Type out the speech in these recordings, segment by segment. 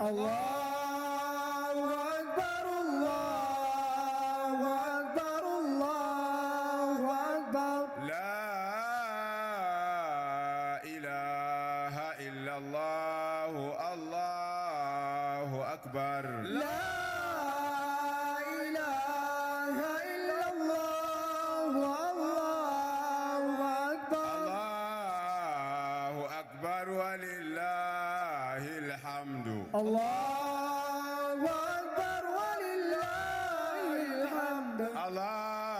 الله أكبر الله أكبر الله أكبر لا إله إلا الله الله أكبر لا إله إلا الله الله أكبر الله أكبر ولله الحمد الله أكبر ولله الحمد الله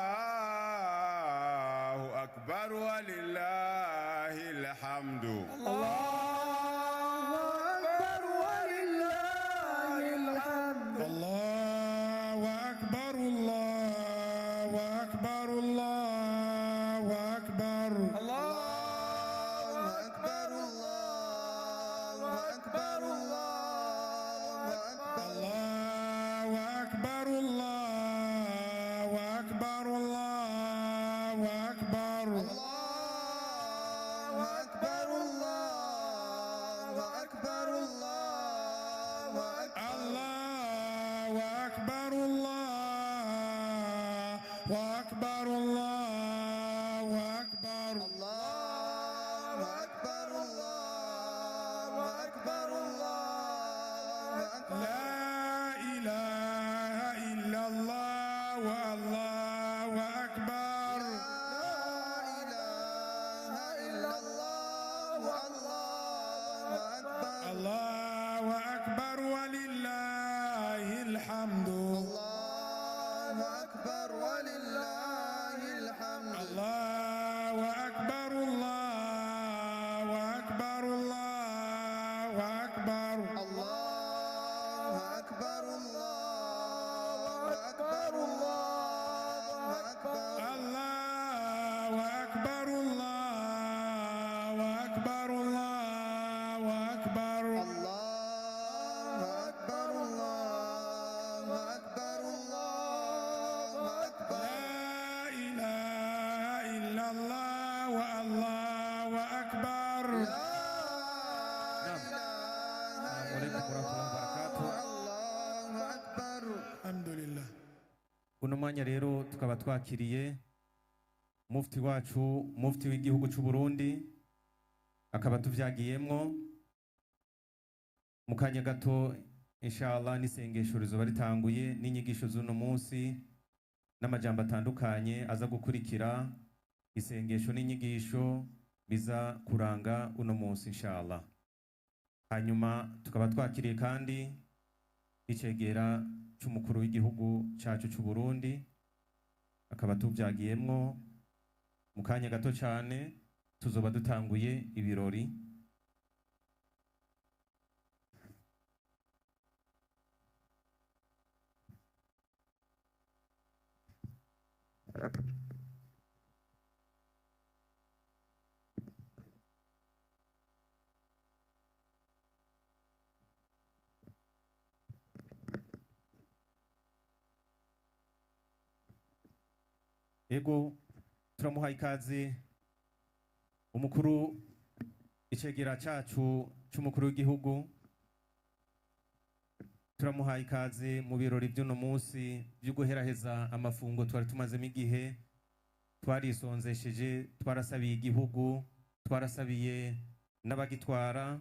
أكبر ولله الحمد الله أكبر ولله الحمد الله أكبر الله أكبر الله أكبر الله أكبر الله أكبر الله أكبر الله أكبر الله أكبر الله أكبر الله أكبر الله أكبر الله أكبر الله أكبر الله أكبر الله أكبر الله أكبر الله أكبر لا إله إلا الله والله أكبر لا إله إلا الله والله أكبر الله أكبر ولله الحمد الله أكبر ولله الحمد الله أكبر الله أكبر الله أكبر الله أكبر الله أكبر الله أكبر الله أكبر الله أكبر الله أكبر الله أكبر الله أكبر الله أكبر لا إله إلا الله والله أكبر لا إله إلا الله والله أكبر الحمد لله. uno mwanya rero tukaba twakiriye mufti wacu mufti w'igihugu cy'u Burundi akaba tuvyagiyemwo mu kanya gato inshallah n'isengesho rizoba ritanguye n'inyigisho z'uno munsi n'amajambo atandukanye aza gukurikira isengesho n'inyigisho biza kuranga uno munsi inshallah. Hanyuma tukaba twakiriye kandi icegera cy'umukuru w'igihugu cyacu cy'u Burundi akaba tuvyagiyemwo mu kanya gato cyane tuzoba dutanguye ibirori. Ego turamuha ikaze umukuru icegera cyacu cy'umukuru w'igihugu, turamuha ikaze mu birori by'uno munsi byo guheraheza amafungo twari tumazemo igihe twarisonzesheje, twarasabiye igihugu, twarasabiye n'abagitwara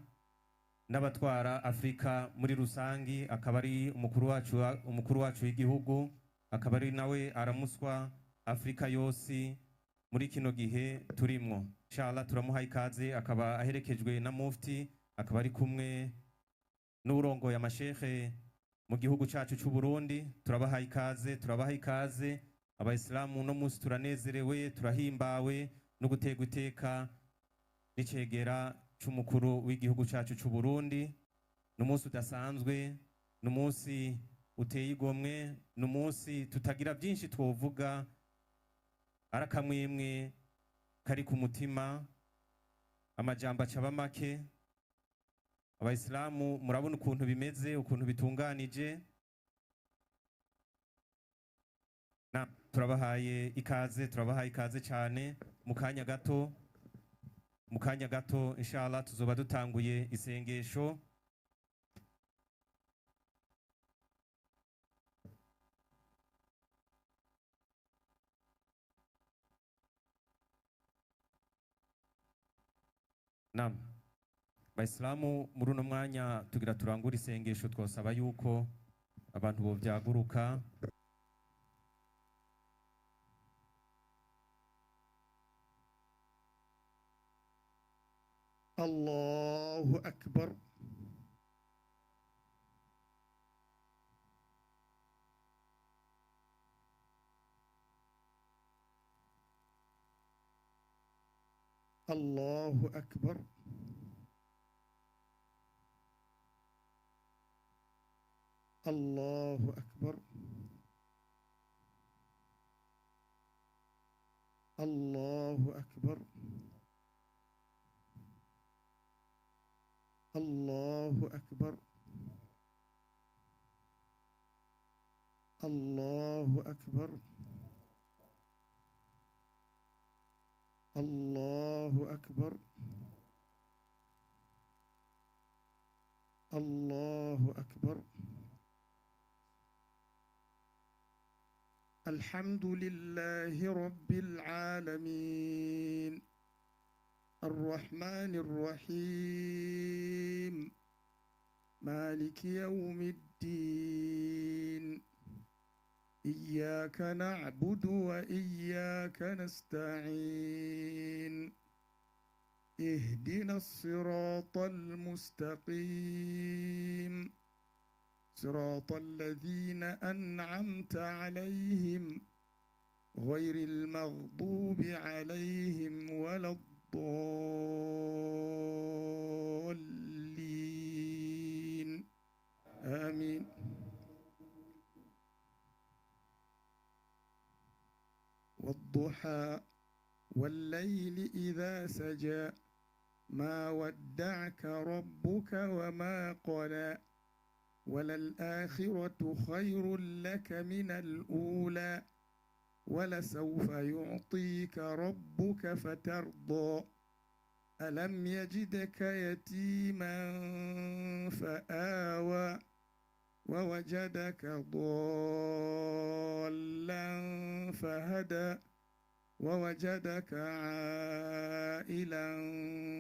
n'abatwara Afrika muri rusangi, akaba ari umukuru wacu w'igihugu, akaba ari nawe aramuswa Afrika yose muri kino gihe turimwo. Inshallah turamuha ikaze, akaba aherekejwe na mufti, akaba ari kumwe n'urongoye amashehe mu gihugu cyacu cy'u Burundi. Turabaha ikaze abayisilamu no munsi turanezerewe, turahimbawe no gutegwa iteka n'icegera cy'umukuru w'igihugu cyacu cy'u Burundi. N'umunsi udasanzwe, n'umunsi uteye igomwe, n'umunsi tutagira byinshi twovuga, arakamwemwe kari ku mutima, amajambo acaba make. Abayisilamu murabona ukuntu bimeze, ukuntu bitunganije. Turabahaye ikaze cyane. Mu kanya gato inshallah tuzoba dutanguye isengesho Naam. Bayisilamu muri uno mwanya tugira turangura isengesho, twosaba yuko abantu bo byaguruka. الله أكبر. الله أكبر. الله أكبر. الله أكبر. الله أكبر. الله أكبر. الله أكبر. الله أكبر. الحمد لله رب العالمين الرحمن الرحيم مالك يوم الدين إياك نعبد وإياك نستعين اهدنا الصراط المستقيم صراط الذين أنعمت عليهم غير المغضوب عليهم ولا الضالين آمين. والضحى والليل إذا سجى ما ودعك ربك وما قلى وللآخرة خير لك من الأولى ولسوف يعطيك ربك فترضى ألم يجدك يتيما فآوى ووجدك ضالا فهدى ووجدك عائلا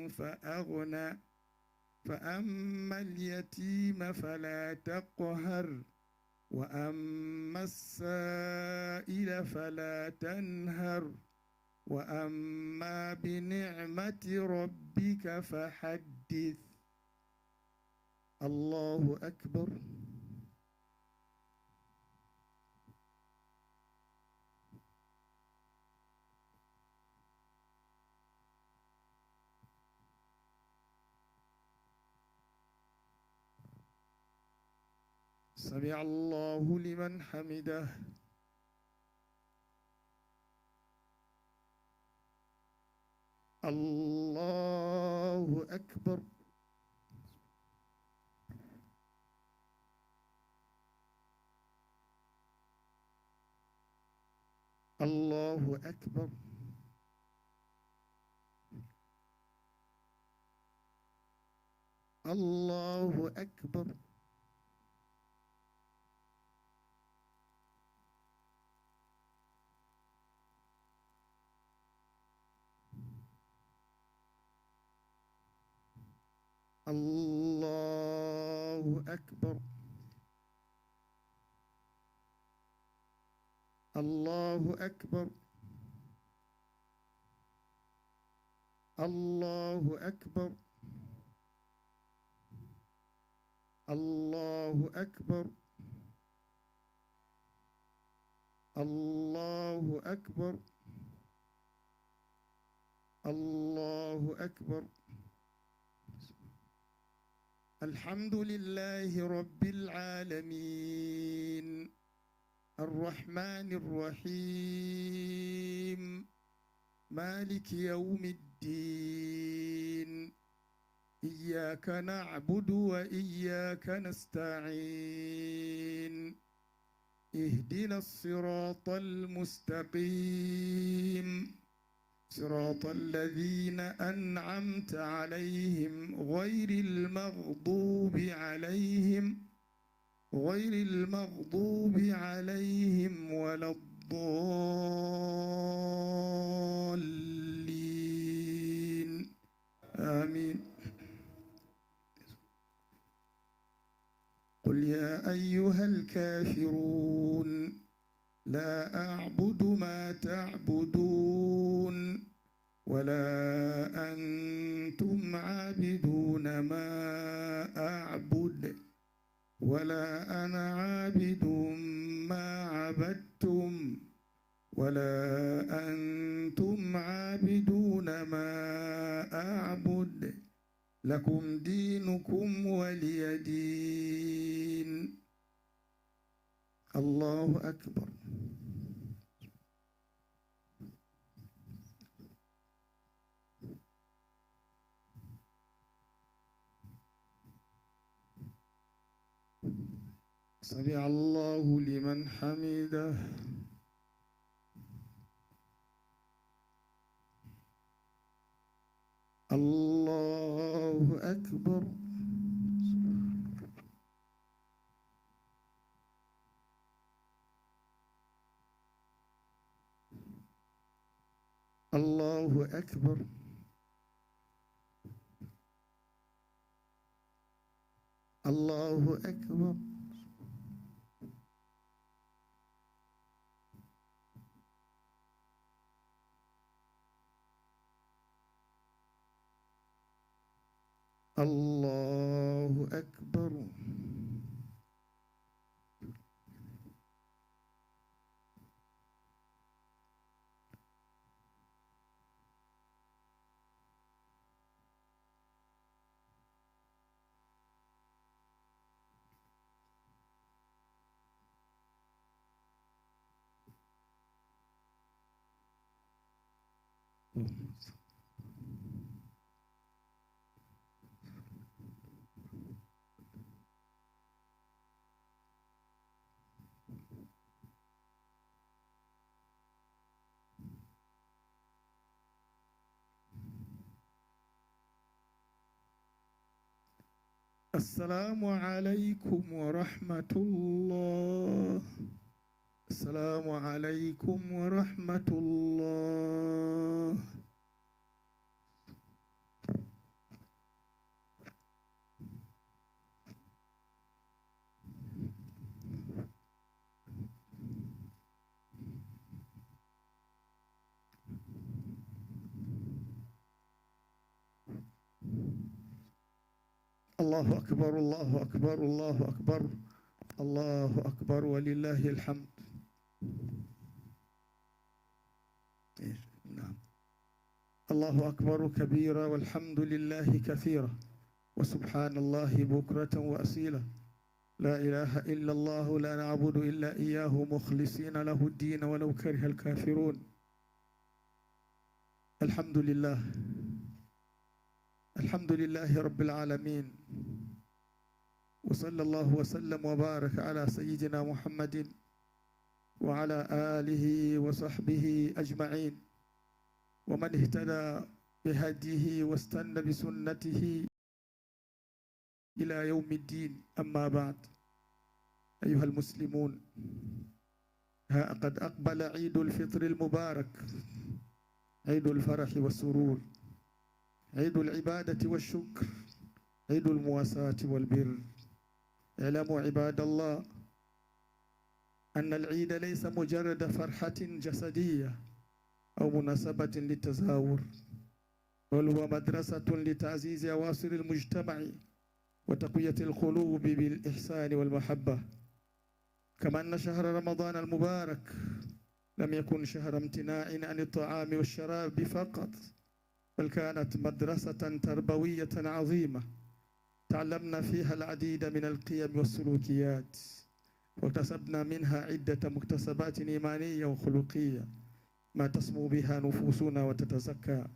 فأغنى فأما اليتيم فلا تقهر وأما السائل فلا تنهر وأما بنعمة ربك فحدث. الله أكبر. سمع الله لمن حمده. الله أكبر. الله أكبر. الله أكبر. الله أكبر. الله أكبر. الله أكبر. الله أكبر. الله أكبر. الله أكبر. الحمد لله رب العالمين الرحمن الرحيم مالك يوم الدين إياك نعبد وإياك نستعين اهدنا الصراط المستقيم صراط الذين أنعمت عليهم غير المغضوب عليهم ولا الضالين آمين. قل يا أيها الكافرون لا أعبد ما تعبدون ولا أنتم عابدون ما أعبد ولا أنا عابد ما عبدتم ولا أنتم عابدون ما أعبد لكم دينكم ولي دين. الله أكبر. سمع الله لمن حمده. الله أكبر. الله أكبر. الله أكبر. الله أكبر. السلام عليكم ورحمة الله. السلام عليكم ورحمة الله. الله أكبر. الله أكبر. الله أكبر. الله أكبر ولله الحمد. نعم. الله أكبر كبيرا والحمد لله كثيرا وسبحان الله بكرة وأصيلا. لا إله إلا الله لا نعبد إلا إياه مخلصين له الدين ولو كره الكافرون. الحمد لله. الحمد لله رب العالمين وصلى الله وسلم وبارك على سيدنا محمد وعلى آله وصحبه أجمعين ومن اهتدى بهديه واستنى بسنته إلى يوم الدين. أما بعد، أيها المسلمون، ها قد أقبل عيد الفطر المبارك، عيد الفرح والسرور، عيد العبادة والشكر، عيد المواساة والبر. اعلموا عباد الله أن العيد ليس مجرد فرحة جسدية أو مناسبة للتزاور، بل هو مدرسة لتعزيز أواصر المجتمع وتقوية القلوب بالإحسان والمحبة. كما أن شهر رمضان المبارك لم يكن شهر امتناع عن الطعام والشراب فقط، بل كانت مدرسة تربوية عظيمة تعلمنا فيها العديد من القيم والسلوكيات، واكتسبنا منها عدة مكتسبات إيمانية وخلقية ما تسمو بها نفوسنا وتتزكى.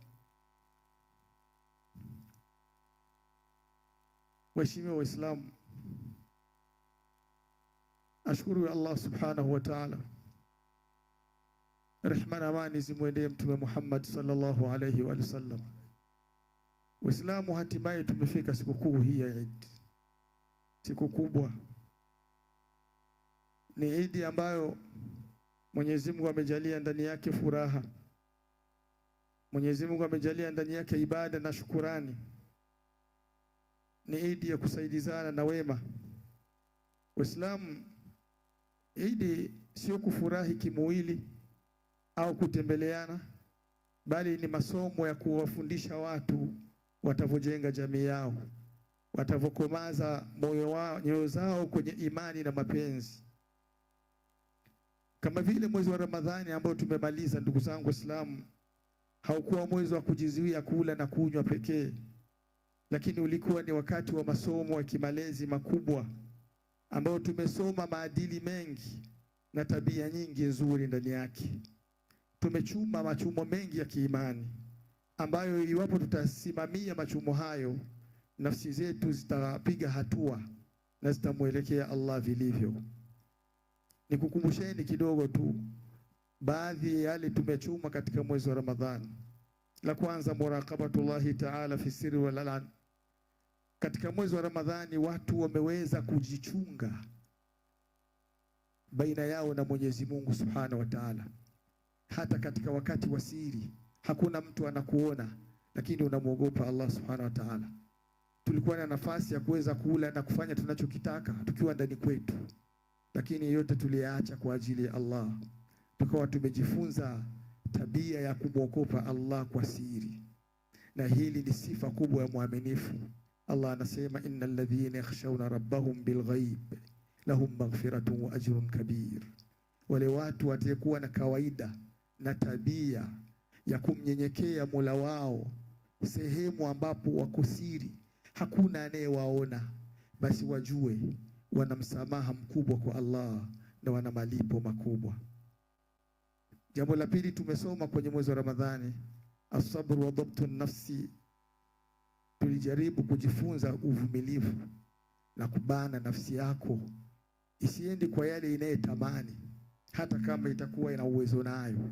Waheshimiwa Waislamu, ashukuru Allah subhanahu wa ta'ala, rehma na amani zimwendee Mtume Muhammad sallallahu alayhi wa sallam. Waislamu, hatimaye tumefika sikukuu hii ya Eid, siku kubwa. Ni Eid ambayo Mwenyezi Mungu amejalia ndani yake furaha, Mwenyezi Mungu amejalia ndani yake ibada na shukurani. Ni Idi ya kusaidizana na wema. Waislamu, Idi sio kufurahi kimwili au kutembeleana, bali ni masomo ya kuwafundisha watu watavyojenga jamii yao, watavyokomaza nyoyo zao kwenye imani na mapenzi. Kama vile mwezi wa Ramadhani ambao tumemaliza, ndugu zangu Waislamu, haukuwa mwezi wa kujizuia kula na kunywa pekee, lakini ulikuwa ni wakati wa masomo ya kimalezi makubwa ambao tumesoma maadili mengi na tabia nyingi nzuri ndani yake. Tumechuma machumo mengi ya kiimani ambayo iwapo tutasimamia machumo hayo, nafsi zetu zitapiga hatua na zitamuelekea Allah vilivyo. Nikukumbusheni kidogo tu baadhi ya yale tumechuma katika mwezi wa Ramadhani. La kwanza, muraqabatullahi ta'ala fi sirri wal alan. Katika mwezi wa Ramadhani watu wameweza kujichunga baina yao na Mwenyezi Mungu Subhanahu wa Ta'ala. Hata katika wakati wa siri hakuna mtu anakuona, lakini unamwogopa Allah Subhanahu wa Ta'ala. Tulikuwa na nafasi ya kuweza kula na kufanya tunachokitaka tukiwa ndani kwetu, lakini yote tuliacha kwa ajili ya Allah. Tukawa tumejifunza tabia ya kumwogopa Allah kwa siri, na hili ni sifa kubwa ya muaminifu. Allah anasema innal ladhina yakhshawna rabbahum bilghaib lahum maghfiratun wa ajrun kabir. Wale watu watakuwa na kawaida na tabia ya kumnyenyekea Mola wao sehemu ambapo wako siri, hakuna anayewaona, basi wajue wana msamaha mkubwa kwa Allah na wana malipo makubwa. Jambo la pili tumesoma kwenye mwezi wa Ramadhani, as-sabr wa dhabtu nafsi. Tulijaribu kujifunza uvumilivu na kubana nafsi yako isiende kwa yale inayetamani, hata kama itakuwa ina uwezo nayo.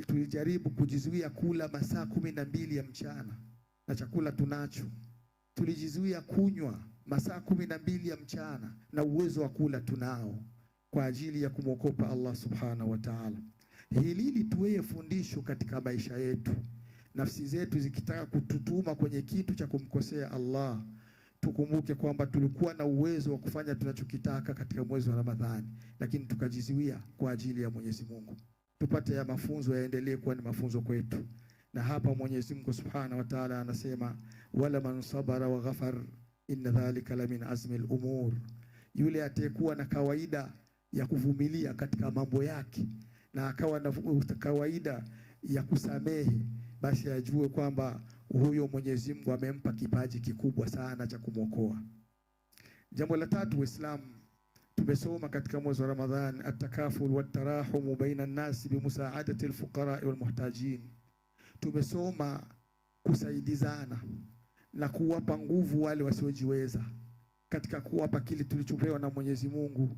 Tulijaribu kujizuia kula masaa 12 ya mchana na chakula tunacho. Tulijizuia kunywa masaa 12 ya mchana na uwezo wa kula tunao, kwa ajili ya kumwogopa Allah Subhanahu wa Ta'ala. Hili lituwe fundisho katika maisha yetu. Nafsi zetu zikitaka kututuma kwenye kitu cha kumkosea Allah, tukumbuke kwamba tulikuwa na uwezo wa kufanya tunachokitaka katika mwezi wa Ramadhani, lakini tukajizuia kwa ajili ya Mwenyezi Mungu. Tupate ya mafunzo yaendelee kuwa ni mafunzo kwetu. Na hapa Mwenyezi Mungu Subhanahu wa Ta'ala anasema wala man sabara wa ghafar inna dhalika la min azmi al-umur. Yule atayekuwa na kawaida ya kuvumilia katika mambo yake na akawa na kawaida ya kusamehe, basi ajue kwamba huyo Mwenyezi Mungu amempa kipaji kikubwa sana cha kumwokoa. Jambo la tatu, Waislamu, tumesoma katika mwezi wa Ramadhani at-takaful wat-tarahum baina an-nas bi musaadati al-fuqara wal-muhtajin. Tumesoma kusaidizana na kuwapa nguvu wale wasiojiweza katika kuwapa kile tulichopewa na Mwenyezi Mungu.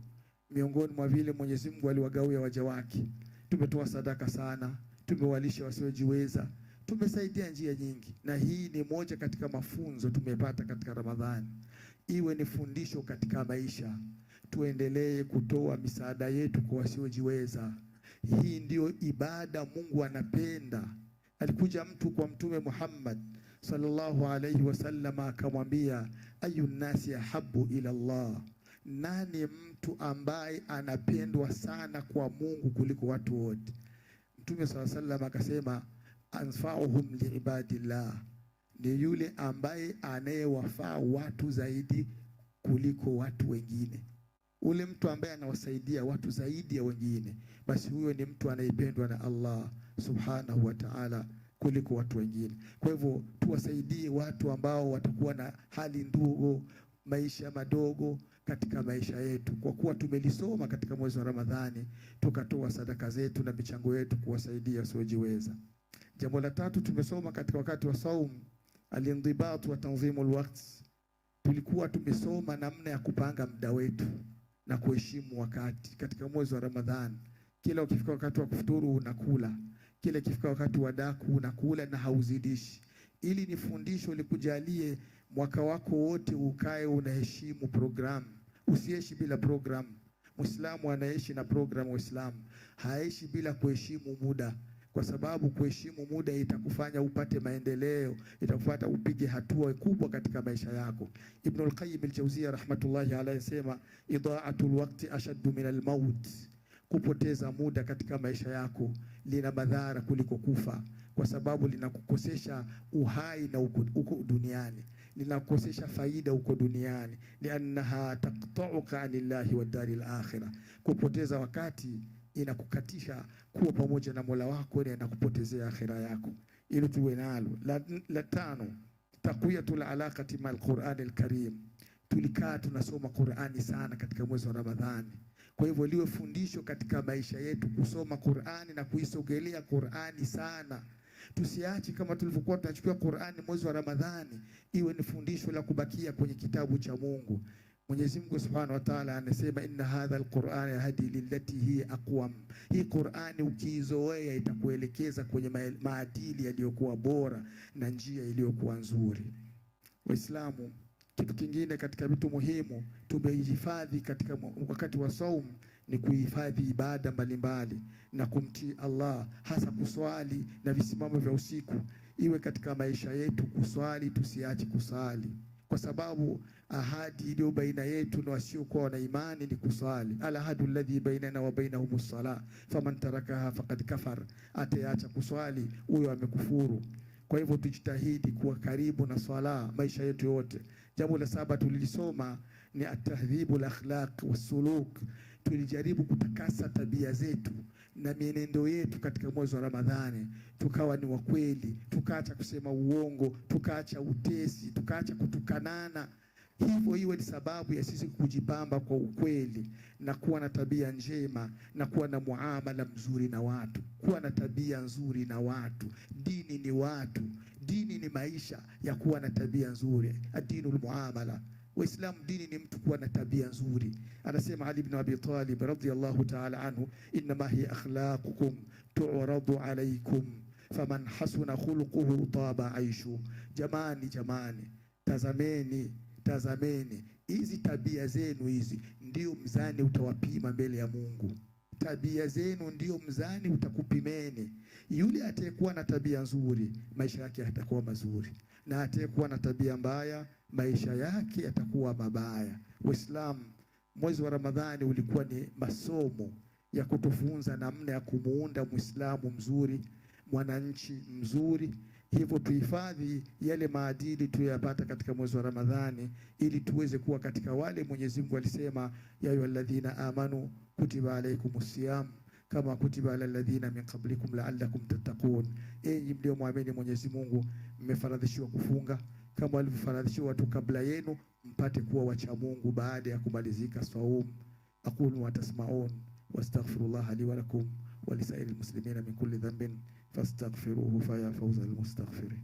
Miongoni mwa vile Mwenyezi Mungu aliwagawia waja wake, tumetoa sadaka sana, tumewalisha wasiojiweza, tumesaidia njia nyingi. Na hii ni moja katika mafunzo tumepata katika Ramadhani, iwe ni fundisho katika maisha. Tuendelee kutoa misaada yetu kwa wasiojiweza. Hii ndio ibada Mungu anapenda. Alikuja mtu kwa Mtume Muhammad sallallahu alayhi wasallam akamwambia, ayun nasi ahabbu ila Allah, nani mtu ambaye anapendwa sana kwa Mungu kuliko watu wote? Mtume sallallahu alayhi wasallam akasema, anfa'uhum liibadillah, ni yule ambaye anayewafaa watu zaidi kuliko watu wengine. Ule mtu ambaye anawasaidia watu zaidi ya wengine, basi huyo ni mtu anayependwa na Allah Subhanahu wa Ta'ala kuliko watu wengine. Kwa hivyo tuwasaidie watu ambao watakuwa na hali ndogo, maisha madogo katika maisha yetu. Kwa kuwa tumelisoma katika mwezi wa Ramadhani, tukatoa sadaka zetu na michango yetu kuwasaidia wasiojiweza. Jambo la tatu tumesoma katika wakati wa saum, al-indhibat wa tanzimul waqt. Tulikuwa tumesoma namna ya kupanga muda wetu na kuheshimu wakati katika mwezi wa Ramadhani. Kila ukifika wakati wa kufuturu unakula, kila ikifika wakati wa daku unakula na hauzidishi. Ili ni fundisho likujalie mwaka wako wote ukae unaheshimu program. Usiishi bila program. Muislamu anaishi na program wa Uislamu, haishi bila kuheshimu muda. Kwa kwa sababu kuheshimu muda itakufanya upate maendeleo, itakufanya upige hatua kubwa katika maisha yako. Ibn al-Qayyim al-Jawziyya rahmatullahi alayhi sema, idha'atul waqti ashaddu min al-maut, kupoteza muda katika maisha yako lina madhara kuliko kufa, kwa sababu linakukosesha uhai na uko duniani, linakukosesha faida uko duniani, liannaha taqta'uka anillahi wa daril akhirah. Kupoteza wakati inakukatisha kuwa pamoja na Mola wako na inakupotezea akhira yako. Ili tuwe nalo. La tano, taqwiyatul alaqati mal Qur'an al-Karim. Tulikaa tunasoma Qur'ani sana katika mwezi wa Ramadhani. Kwa hivyo liwe fundisho katika maisha yetu kusoma Qur'ani na kuisogelea Qur'ani sana. Tusiache kama tulivyokuwa tunachukua Qur'ani mwezi wa Ramadhani, iwe ni fundisho la kubakia kwenye kitabu cha Mungu. Mwenyezi Mungu Subhanahu wa Ta'ala anasema, inna hadha al-Qur'ana yahdi lillati hi aqwam. Hii Qur'ani ukiizoea itakuelekeza kwenye maadili yaliyokuwa bora na njia iliyokuwa nzuri. Waislamu, kitu kingine katika vitu muhimu tumehifadhi katika wakati wa saumu ni kuhifadhi ibada mbalimbali na kumtii Allah, hasa kuswali na visimamo vya usiku. Iwe katika maisha yetu kuswali, tusiache kusali, kwa sababu ahadi iliyo baina yetu na wasiokuwa na imani ni kuswali. Al-ahadu alladhi bainana wa bainahumus salah faman tarakaha faqad kafar, atayacha kuswali huyo amekufuru. Kwa hivyo tujitahidi kuwa karibu na swala maisha yetu yote. Jambo la 7 tulilisoma ni at-tahdhibu al-akhlaq was-suluk. Tulijaribu kutakasa tabia zetu na mienendo yetu katika mwezi wa Ramadhani, tukawa ni wa kweli, tukaacha kusema uongo, tukaacha utesi, tukaacha kutukanana. Hivyo iwe ni sababu ya sisi kujipamba kwa ukweli na kuwa na tabia njema na kuwa na muamala mzuri na watu, kuwa na tabia nzuri na watu. Dini ni watu, dini ni maisha ya kuwa na tabia nzuri. Adinul muamala. Waislamu, dini ni mtu kuwa na tabia nzuri. Anasema Ali ibn Abi Talib radhiyallahu ta'ala anhu, inma hi akhlaqukum tu'radu alaykum faman hasuna khuluquhu taba aishu. Jamani, tazameni hizi tabia zenu, hizi ndio mzani utawapima mbele ya Mungu. Tabia zenu ndio mzani utakupimeni. Yule atayekuwa na tabia nzuri, maisha yake yatakuwa mazuri, na atayekuwa na tabia mbaya, maisha yake yatakuwa mabaya. Waislamu, mwezi wa Ramadhani ulikuwa ni masomo ya kutufunza namna ya kumuunda Muislamu mzuri, mwananchi mzuri. Hivyo tuhifadhi yale maadili tuyapata katika mwezi wa Ramadhani, ili tuweze kuwa katika wale Mwenyezi Mungu alisema, ya ayyuhalladhina amanu kutiba alaykumus siyam kama kutiba alal ladhina min qablikum la'allakum tattaqun. Enyi mlioamini Mwenyezi Mungu, mmefaradhishiwa kufunga kama walivyofaradhishiwa watu kabla yenu, mpate kuwa wacha Mungu baada ya kumalizika saum. Aqulu wa tasma'un wastaghfirullaha li wa lakum wa lisairil muslimina min kulli dhanbin fastaghfiruhu fa ya fawzal mustaghfirin.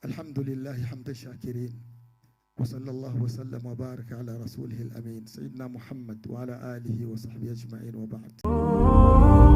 Alhamdulillah hamdan shakirin wa sallallahu wa sallam wa baraka ala rasulihil amin sayyidina Muhammad wa ala alihi wa sahbihi ajma'in wa ba'd.